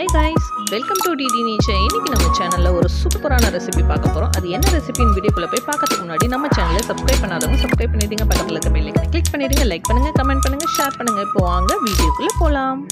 Hi guys, welcome to DD Nature. இன்னைக்கு நம்ம சேனல்ல ஒரு சூப்பரான ரெசிபி பார்க்க போறோம். அது என்ன ரெசிபின்னு வீடியோக்குள்ள போய் பார்க்கறதுக்கு முன்னாடி நம்ம சேனலை சப்ஸ்கிரைப் பண்ணாதவங்க சப்ஸ்கிரைப் பண்ணிடுங்க. பக்கத்துல இருக்க பெல் ஐகானை கிளிக் பண்ணிடுங்க. லைக் பண்ணுங்க, கமெண்ட் பண்ணுங்க, ஷேர் பண்ணுங்க. இப்போ வாங்க வீடியோக்குள்ள போலாம்.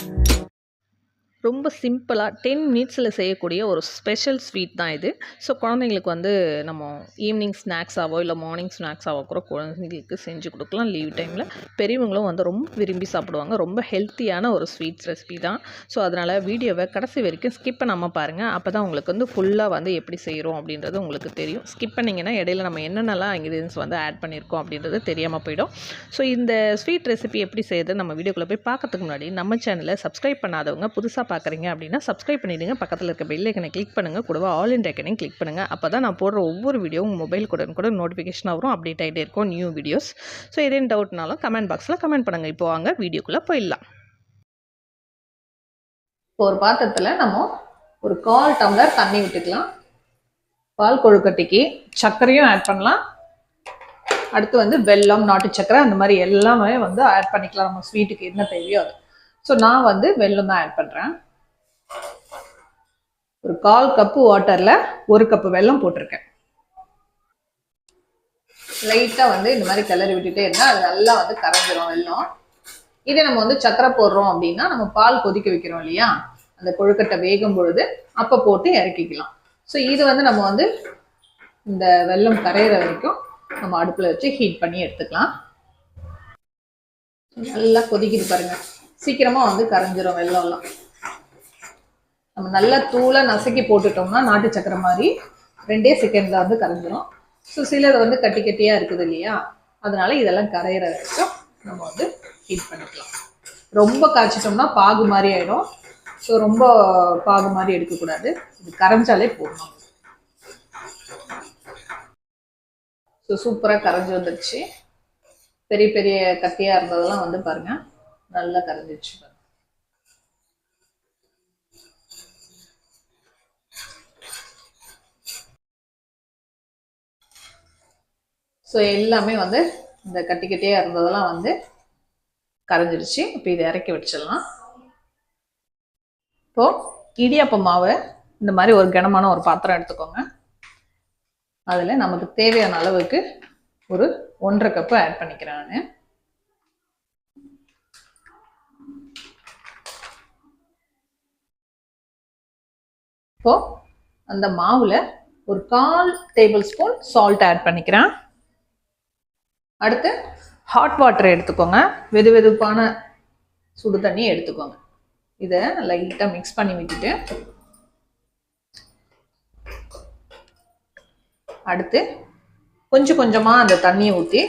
ரொம்ப சிம்பிளாக 10 மினிட்ஸில் செய்யக்கூடிய ஒரு ஸ்பெஷல் ஸ்வீட் தான் இது. ஸோ குழந்தைங்களுக்கு வந்து நம்ம ஈவினிங் ஸ்நாக்ஸாவோ இல்லை மார்னிங் ஸ்நாக்ஸாவோ கூட குழந்தைங்களுக்கு செஞ்சு கொடுக்கலாம் லீவ் டைமில். பெரியவங்களும் வந்து ரொம்ப விரும்பி சாப்பிடுவாங்க. ரொம்ப ஹெல்த்தியான ஒரு ஸ்வீட்ஸ் ரெசிபி தான். ஸோ அதனால் வீடியோவை கடைசி வரைக்கும் ஸ்கிப் பண்ணாமல் பாருங்கள். அப்போ தான் உங்களுக்கு வந்து ஃபுல்லாக வந்து எப்படி செய்கிறோம் அப்படின்றது உங்களுக்கு தெரியும். ஸ்கிப் பண்ணிங்கன்னா இடையில நம்ம என்னென்னலாம் இன்க்ரீடியன்ஸ் வந்து ஆட் பண்ணியிருக்கோம் அப்படின்றது தெரியாமல் போயிடும். ஸோ இந்த ஸ்வீட் ரெசிபி எப்படி செய்கிறது நம்ம வீடியோக்குள்ளே போய் பார்க்கறதுக்கு முன்னாடி நம்ம சேனலை சப்ஸ்கிரைப் பண்ணாதவங்க புதுசாக பார்க்குறீங்க அப்படின்னா சப்ஸ்கிரைப் பண்ணிடுங்க. பக்கத்தில் இருக்க பெல் ஐக்கனை கிளிக் பண்ணுங்கள். கூடவே ஆல் இன் ஐக்கனையும் கிளிக் பண்ணுங்கள். அப்போ தான் நான் போடுற ஒவ்வொரு வீடியோவும் மொபைல் கூட நோட்டிஃபிகேஷனாக வரும், அப்டேட் ஆகிட்டே இருக்கும் நியூ வீடியோஸ். ஸோ எதுவும் டவுட்னாலும் கமெண்ட் பாக்ஸில் கமெண்ட் பண்ணுங்கள். இப்போ வாங்க வீடியோக்குள்ளே போயிடலாம். இப்போ ஒரு பாத்திரத்தில் நம்ம ஒரு 1/4 டம்ளர் தண்ணி விட்டுக்கலாம். பால் கொழுக்கட்டைக்கு சர்க்கரையும் ஆட் பண்ணலாம். அடுத்து வந்து வெல்லம், நாட்டு சர்க்கரை, அந்த மாதிரி எல்லாமே வந்து ஆட் பண்ணிக்கலாம். நம்ம ஸ்வீட்டுக்கு என்ன தேவையோ அது. ஸோ நான் வந்து வெல்லம் தான் ஆட் பண்ணுறேன். ஒரு 1/4 கப்பு வாட்டரில் 1 கப்பு வெல்லம் போட்டிருக்கேன். லைட்டாக வந்து இந்த மாதிரி கிளறி விட்டுட்டே இருந்தால் அது நல்லா வந்து கரைஞ்சிரும் வெல்லம். இதே நம்ம வந்து சர்க்கரை போடுறோம் அப்படின்னா நம்ம பால் கொதிக்க வைக்கிறோம் இல்லையா, அந்த கொழுக்கட்டை வேகும் பொழுது அப்போ போட்டு இறக்கிக்கலாம். ஸோ இது வந்து நம்ம வந்து இந்த வெல்லம் கரையிற வரைக்கும் நம்ம அடுப்பில் வச்சு ஹீட் பண்ணி எடுத்துக்கலாம். நல்லா கொதிக்கிது பாருங்க, சீக்கிரமாக வந்து கரைஞ்சிரும் வெல்லம்லாம். நம்ம நல்லா தூளாக நசுக்கி போட்டுட்டோம்னா நாட்டு சக்கரை மாதிரி 2 செகண்டில் வந்து கரைஞ்சிரும். ஸோ சிலது வந்து கட்டி கட்டியாக இருக்குது இல்லையா, அதனால இதெல்லாம் கரையிற வரைக்கும் நம்ம வந்து ஹீட் பண்ணிக்கலாம். ரொம்ப காய்ச்சிட்டோம்னா பாகு மாதிரி ஆகிடும். ஸோ ரொம்ப பாகு மாதிரி எடுக்கக்கூடாது, இது கரைஞ்சாலே போடணும். ஸோ சூப்பராக கரைஞ்சி வந்துடுச்சு. பெரிய பெரிய கட்டியாக இருந்ததெல்லாம் வந்து பாருங்கள் நல்லா கரைஞ்சிடுச்சு. ஸோ எல்லாமே வந்து இந்த கட்டி கட்டியாக இருந்ததெல்லாம் வந்து கரைஞ்சிடுச்சு. இப்போ இதை இறக்கி வச்சிடலாம். இப்போது இடியாப்ப மாவை இந்த மாதிரி ஒரு கனமான ஒரு பாத்திரம் எடுத்துக்கோங்க. அதில் நமக்கு தேவையான அளவுக்கு ஒரு 1/2 கப்பு ஆட் பண்ணிக்கிறேன் நான். இப்போ அந்த மாவில் ஒரு 1/4 டேபிள் ஸ்பூன் சால்ட் ஆட் பண்ணிக்கிறேன். அடுத்து ஹாட் வாட்டர் எடுத்துக்கோங்க, வெது வெதுப்பான சுடு தண்ணி எடுத்துக்கோங்க. இதை லைட்டாக மிக்ஸ் பண்ணி விட்டுட்டு அடுத்து கொஞ்சம் கொஞ்சமாக அந்த தண்ணியை ஊற்றி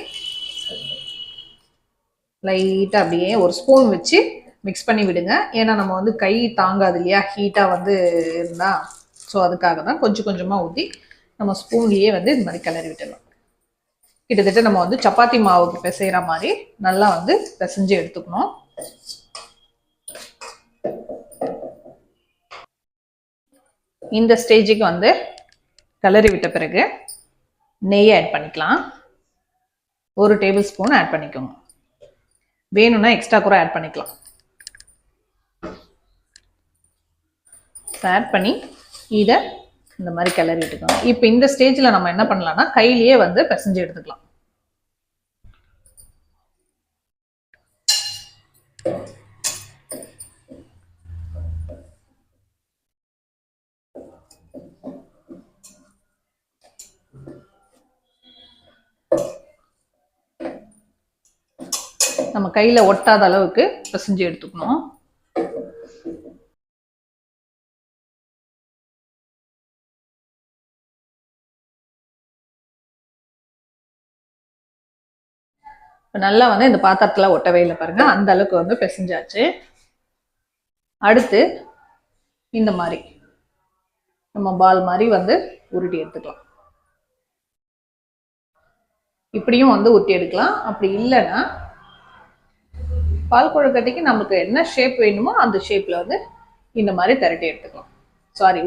லைட்டாக அப்படியே ஒரு ஸ்பூன் வச்சு மிக்ஸ் பண்ணி விடுங்க. ஏன்னா நம்ம வந்து கை தாங்காது இல்லையா ஹீட்டாக வந்து இருந்தால். ஸோ அதுக்காக தான் கொஞ்சம் கொஞ்சமாக ஊற்றி நம்ம ஸ்பூன்லேயே வந்து இந்த மாதிரி கிளறி விட்டுடலாம். கிட்டத்தட்ட நம்ம வந்து சப்பாத்தி மாவுக்கு பிசைகிற மாதிரி நல்லா வந்து பிசைஞ்சு எடுத்துக்கணும். இந்த ஸ்டேஜுக்கு வந்து கிளறி விட்ட பிறகு நெய் ஆட் பண்ணிக்கலாம். 1 டேபிள் ஸ்பூன் ஆட் பண்ணிக்கோங்க. வேணும்னா எக்ஸ்ட்ரா கூட ஆட் பண்ணிக்கலாம். ஆட் பண்ணி இதை இந்த மாதிரி கிளறி விட்டுக்கோங்க. இப்போ இந்த ஸ்டேஜில் நம்ம என்ன பண்ணலாம்னா கையிலேயே வந்து பிசைஞ்சு எடுத்துக்கலாம். நம்ம கையில் ஒட்டாத அளவுக்கு பிசைஞ்சு எடுத்துக்கணும். நல்லா வந்து இந்த பாத்திரத்தில் ஒட்டவே இல்லை பாருங்க, அந்த அளவுக்கு வந்து பிசைஞ்சாச்சு. அடுத்து இந்த மாதிரி நம்ம பால் மாதிரி வந்து உருட்டி எடுத்துக்கலாம். இப்படியும் வந்து உருட்டி எடுக்கலாம். அப்படி இல்லைன்னா பால் கொழுக்கட்டைக்கு நமக்கு என்ன ஷேப் வேணுமோ அந்த ஷேப்ல வந்து இந்த மாதிரி திரட்டி எடுத்துக்கலாம்.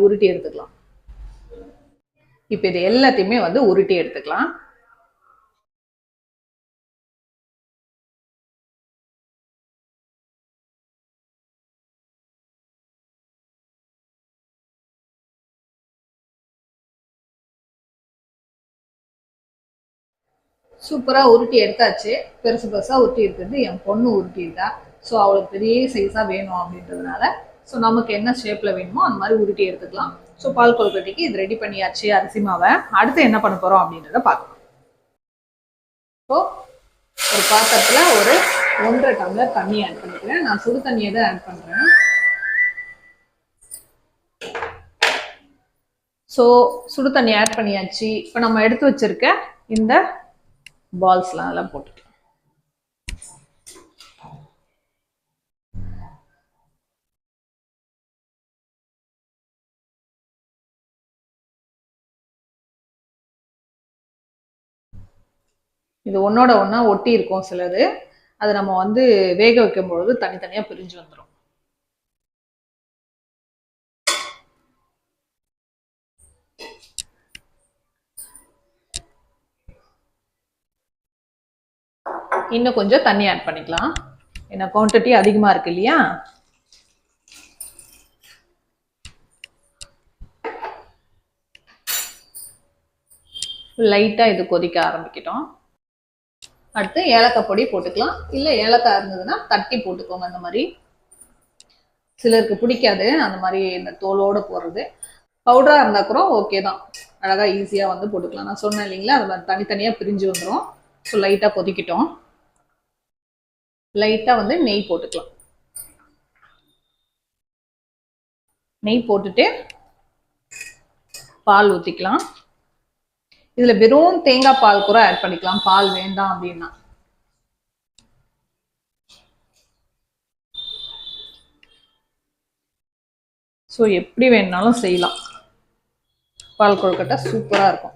உருட்டி எடுத்துக்கலாம். இப்போ இது எல்லாத்தையுமே வந்து உருட்டி எடுத்துக்கலாம். சூப்பராக உருட்டி எடுத்தாச்சு. பெருசு பெருசாக உருட்டி இருக்கிறது என் பொண்ணு உருட்டியிருக்கா. ஸோ அவளுக்கு பெரிய சைஸாக வேணும் அப்படின்றதுனால ஸோ நமக்கு என்ன ஷேப்பில் வேணுமோ அந்த மாதிரி உருட்டி எடுத்துக்கலாம். ஸோ பால் கொழுக்கட்டைக்கு இது ரெடி பண்ணியாச்சு அரிசி மாவை. அடுத்து என்ன பண்ண போகிறோம் அப்படின்றத பார்க்கலாம். ஸோ ஒரு பாத்திரத்தில் ஒரு 1.5 டம்ளர் தண்ணி ஆட் பண்ணிக்கிறேன். நான் சுடு தண்ணியை தான் ஆட் பண்ணுறேன். ஸோ சுடு தண்ணி ஆட் பண்ணியாச்சு. இப்போ நம்ம எடுத்து வச்சிருக்க இந்த பால்ஸ்லாம் எல்லாம் போட்டுக்கலாம். இது ஒன்னோட ஒன்றா ஒட்டி இருக்கும் சிலது. அது நம்ம வந்து வேக வைக்கும் பொழுது தனித்தனியாக பிரிஞ்சு வந்துடும். இன்னும் கொஞ்சம் தண்ணி ஆட் பண்ணிக்கலாம். ஏன்னா குவான்டிட்டி அதிகமாக இருக்கு இல்லையா. லைட்டாக இது கொதிக்க ஆரம்பிக்கிட்டோம். அடுத்து ஏலக்காய் பொடி போட்டுக்கலாம். இல்லை ஏலக்காய் இருந்ததுன்னா தட்டி போட்டுக்கோங்க. அந்த மாதிரி சிலருக்கு பிடிக்காது அந்த மாதிரி இந்த தோலோடு போடுறது. பவுடராக இருந்தால் கூட ஓகே தான், அழகாக ஈஸியாக வந்து போட்டுக்கலாம். நான் சொன்னேன் இல்லைங்களா, அது மாதிரி தனித்தனியாக பிரிஞ்சு வந்துடும். ஸோ லைட்டாக கொதிக்கிட்டோம். லைட்டாக வந்து நெய் போட்டுக்கலாம். நெய் போட்டுட்டு பால் ஊற்றிக்கலாம். இதில் வெறும் தேங்காய் பால் கூட ஆட் பண்ணிக்கலாம், பால் வேண்டாம் அப்படின்னா. ஸோ எப்படி வேணுனாலும் செய்யலாம். பால் கொழுக்கட்டை சூப்பராக இருக்கும்.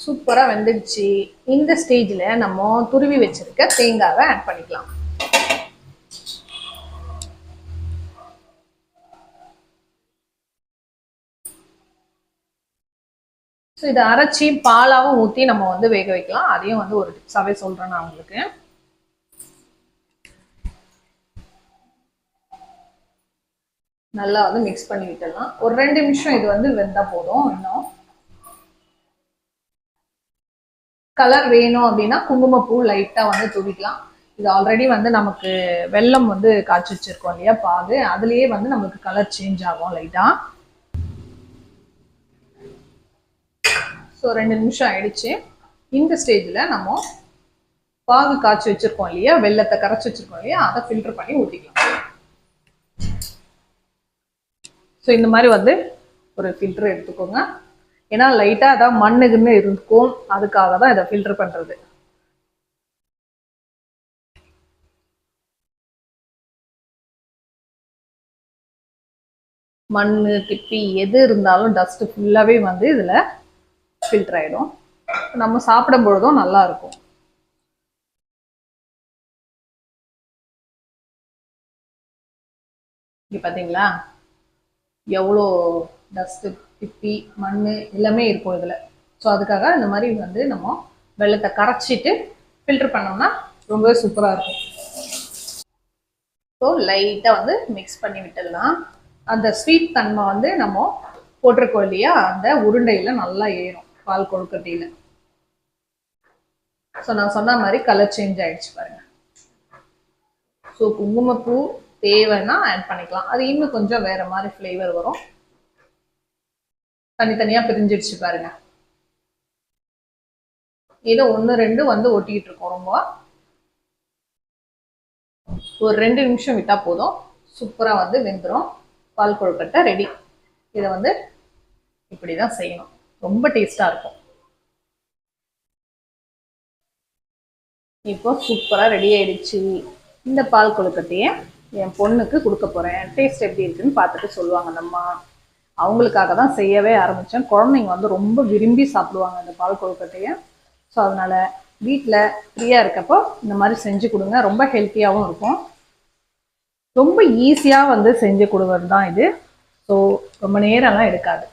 சூப்பராக வெந்துடுச்சு. இந்த ஸ்டேஜில் நம்ம துருவி வச்சிருக்க தேங்காவை ஆட் பண்ணிக்கலாம். ஸோ இதை அரைச்சி பாலாவும் ஊற்றி நம்ம வந்து வேக வைக்கலாம். அதையும் வந்து ஒரு டிப்ஸாகவே சொல்கிறேன் நான் உங்களுக்கு. நல்லா வந்து மிக்ஸ் பண்ணி விட்டுடலாம். ஒரு 2 நிமிஷம் இது வந்து வெந்தால் போதும். இன்னும் கலர் வேணும் அப்படின்னா குங்குமப்பூ லைட்டாக வந்து தூவிக்கலாம். இது ஆல்ரெடி வந்து நமக்கு வெல்லம் வந்து காய்ச்சி வச்சிருக்கோம் இல்லையா, பாகு, அதுலேயே வந்து நமக்கு கலர் சேஞ்ச் ஆகும் லைட்டாக. ஸோ 2 நிமிஷம் ஆயிடுச்சு. இந்த ஸ்டேஜில் நம்ம பாகு காய்ச்சி வச்சிருக்கோம் இல்லையா, வெல்லத்தை கரைச்சி வச்சிருக்கோம் இல்லையா, அதை ஃபில்டர் பண்ணி ஊற்றிக்கலாம். ஸோ இந்த மாதிரி வந்து ஒரு ஃபில்டர் எடுத்துக்கோங்க. ஏன்னா லைட்டாக அதான் மண்ணுக்குன்னு இருக்கும், அதுக்காக தான் இதை ஃபில்டர் பண்ணுறது. மண் திப்பி எது இருந்தாலும் டஸ்ட்டு ஃபுல்லாகவே வந்து இதில் ஃபில்டர் ஆகிடும். நம்ம சாப்பிடும் பொழுதும் நல்லா இருக்கும். இங்கே பார்த்தீங்களா எவ்வளோ டஸ்ட்டு திப்பி மண் எல்லாமே இருக்கும் இதில். ஸோ அதுக்காக இந்த மாதிரி வந்து நம்ம வெல்லத்தை கரைச்சிட்டு ஃபில்டர் பண்ணோம்னா ரொம்பவே சூப்பராக இருக்கும். ஸோ லைட்டாக வந்து மிக்ஸ் பண்ணி விட்டுடலாம். அந்த ஸ்வீட் தன்மை வந்து நம்ம போட்டிருக்கோம் இல்லையா, அந்த உருண்டையில் நல்லா ஏறும் பால் கொழுக்கட்டையில். ஸோ நான் சொன்ன மாதிரி கலர் சேஞ்ச் ஆகிடுச்சு பாருங்கள். ஸோ குங்குமப்பூ தேவைன்னா ஆட் பண்ணிக்கலாம். அது இன்னும் கொஞ்சம் வேறு மாதிரி ஃப்ளேவர் வரும். தனித்தனியாக பிரிஞ்சிடுச்சு பாருங்க. ஏதோ 1 2 வந்து ஒட்டிக்கிட்டு இருக்கோம். ரொம்ப ஒரு 2 நிமிஷம் விட்டால் போதும், சூப்பராக வந்து வெந்துடும். பால் கொழுக்கட்டை ரெடி. இதை வந்து இப்படி தான் செய்யணும், ரொம்ப டேஸ்ட்டாக இருக்கும். இப்போ சூப்பராக ரெடி ஆயிடுச்சு. இந்த பால் கொழுக்கட்டையை என் பொண்ணுக்கு கொடுக்க போகிறேன். டேஸ்ட் எப்படி இருக்குன்னு பார்த்துட்டு சொல்லுவாங்க நம்ம. அவங்களுக்காக தான் செய்யவே ஆரம்பித்தேன். குழந்தைங்க வந்து ரொம்ப விரும்பி சாப்பிடுவாங்க இந்த பால் கொழுக்கட்டையை. ஸோ அதனால் வீட்டில் ஃப்ரீயாக இருக்கப்போ இந்த மாதிரி செஞ்சு கொடுங்க. ரொம்ப ஹெல்த்தியாகவும் இருக்கும். ரொம்ப ஈஸியாக வந்து செஞ்சு கொடுவது தான் இது. ஸோ ரொம்ப நேரம்லாம் எடுக்காது.